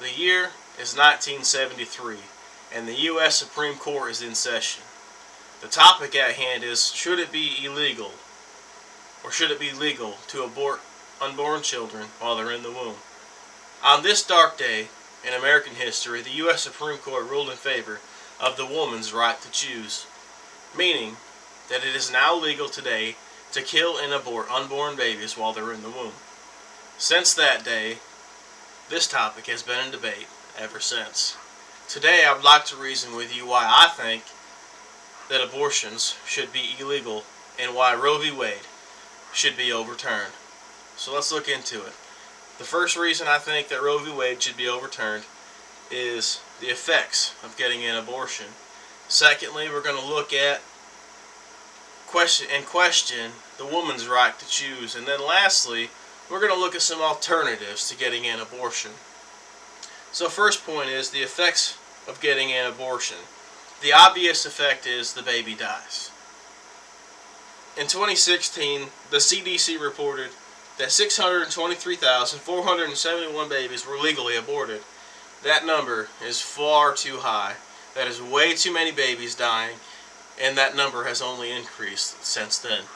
The year is 1973, and the U.S. Supreme Court is in session. The topic at hand is, should it be illegal, or should it be legal, to abort unborn children while they're in the womb? On this dark day in American history, the U.S. Supreme Court ruled in favor of the woman's right to choose, meaning that it is now legal today to kill and abort unborn babies while they're in the womb. Since that day, this topic has been in debate ever since. Today I would like to reason with you why I think that abortions should be illegal and why Roe v. Wade should be overturned. So let's look into it. The first reason I think that Roe v. Wade should be overturned is the effects of getting an abortion. Secondly, we're going to look at question the woman's right to choose. And then lastly, we're going to look at some alternatives to getting an abortion. So first point is the effects of getting an abortion. The obvious effect is the baby dies. In 2016, the CDC reported that 623,471 babies were legally aborted. That number is far too high. That is way too many babies dying, and that number has only increased since then.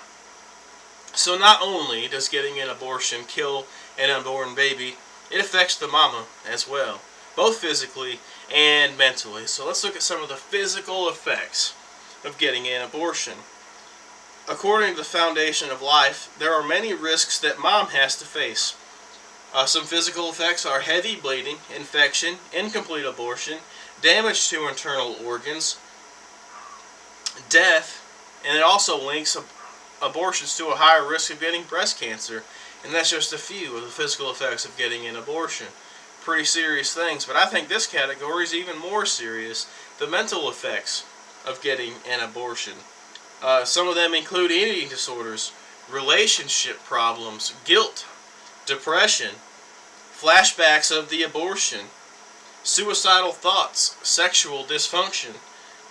So not only does getting an abortion kill an unborn baby, it affects the mama as well, both physically and mentally. So let's look at some of the physical effects of getting an abortion. According to the Foundation of Life, there are many risks that mom has to face. Some physical effects are heavy bleeding, infection, incomplete abortion, damage to internal organs, death, and it also links abortions to a higher risk of getting breast cancer. And that's just a few of the physical effects of getting an abortion. Pretty serious things, but I think this category is even more serious: the mental effects of getting an abortion. Some of them include eating disorders, relationship problems, guilt, depression, flashbacks of the abortion, suicidal thoughts, sexual dysfunction,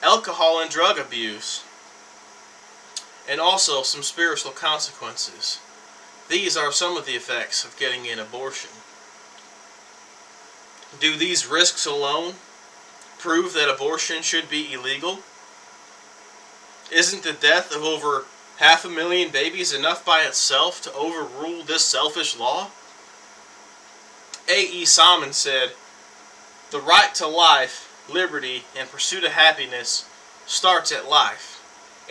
alcohol and drug abuse, and also some spiritual consequences. These are some of the effects of getting an abortion. Do these risks alone prove that abortion should be illegal? Isn't the death of over 500,000 babies enough by itself to overrule this selfish law? A.E. Salmon said, "The right to life, liberty, and pursuit of happiness starts at life,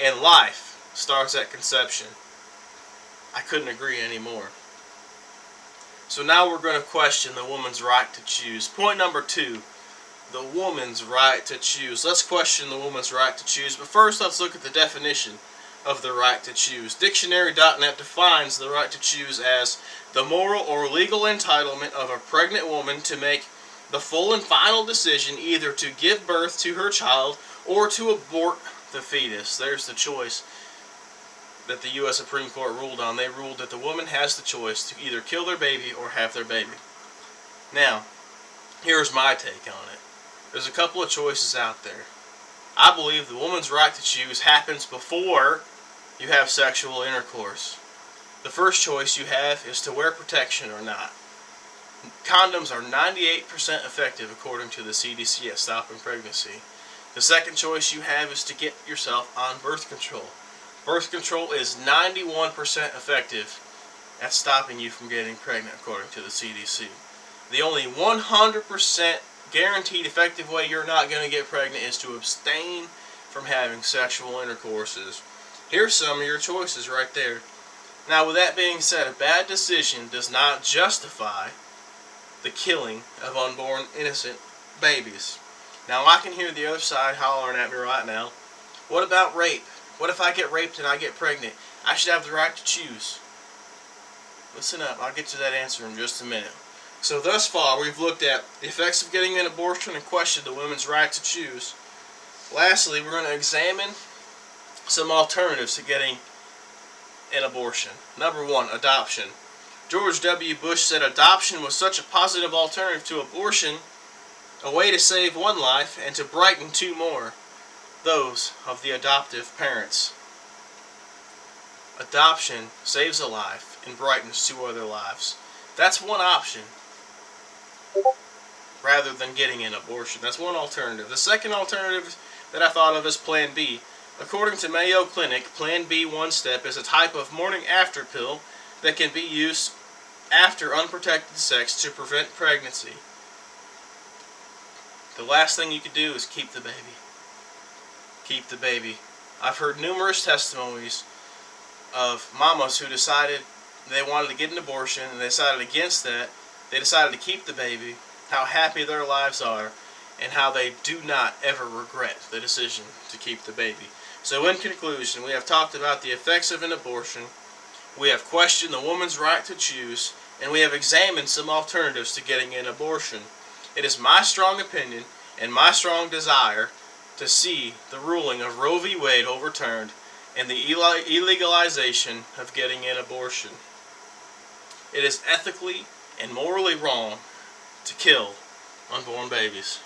and life starts at conception." I couldn't agree anymore. So now we're going to question the woman's right to choose. Point number 2, the woman's right to choose. Let's question the woman's right to choose, but first let's look at the definition of the right to choose. Dictionary.net defines the right to choose as the moral or legal entitlement of a pregnant woman to make the full and final decision either to give birth to her child or to abort the fetus. There's the choice that the U.S. Supreme Court ruled on. They ruled that the woman has the choice to either kill their baby or have their baby. Now, here's my take on it. There's a couple of choices out there. I believe the woman's right to choose happens before you have sexual intercourse. The first choice you have is to wear protection or not. Condoms are 98% effective according to the CDC at stopping pregnancy. The second choice you have is to get yourself on birth control. Birth control is 91% effective at stopping you from getting pregnant according to the CDC. The only 100% guaranteed effective way you're not going to get pregnant is to abstain from having sexual intercourses. Here's some of your choices right there. Now, with that being said, a bad decision does not justify the killing of unborn innocent babies. Now, I can hear the other side hollering at me right now. What about rape? What if I get raped and I get pregnant? I should have the right to choose. Listen up, I'll get to that answer in just a minute. So thus far, we've looked at the effects of getting an abortion and questioned the woman's right to choose. Lastly, we're going to examine some alternatives to getting an abortion. Number 1, adoption. George W. Bush said adoption was such a positive alternative to abortion, a way to save one life and to brighten 2 more, those of the adoptive parents. Adoption saves a life and brightens 2 other lives. That's one option. rather than getting an abortion. That's one alternative. The second alternative that I thought of is Plan B. According to Mayo Clinic, Plan B one step is a type of morning after pill that can be used after unprotected sex to prevent pregnancy. The last thing you can do is keep the baby. Keep the baby. I've heard numerous testimonies of mamas who decided they wanted to get an abortion and they decided against that. They decided to keep the baby, how happy their lives are, and how they do not ever regret the decision to keep the baby. So in conclusion, we have talked about the effects of an abortion, we have questioned the woman's right to choose, and we have examined some alternatives to getting an abortion. It is my strong opinion and my strong desire to see the ruling of Roe v. Wade overturned and the illegalization of getting an abortion. It is ethically and morally wrong to kill unborn babies.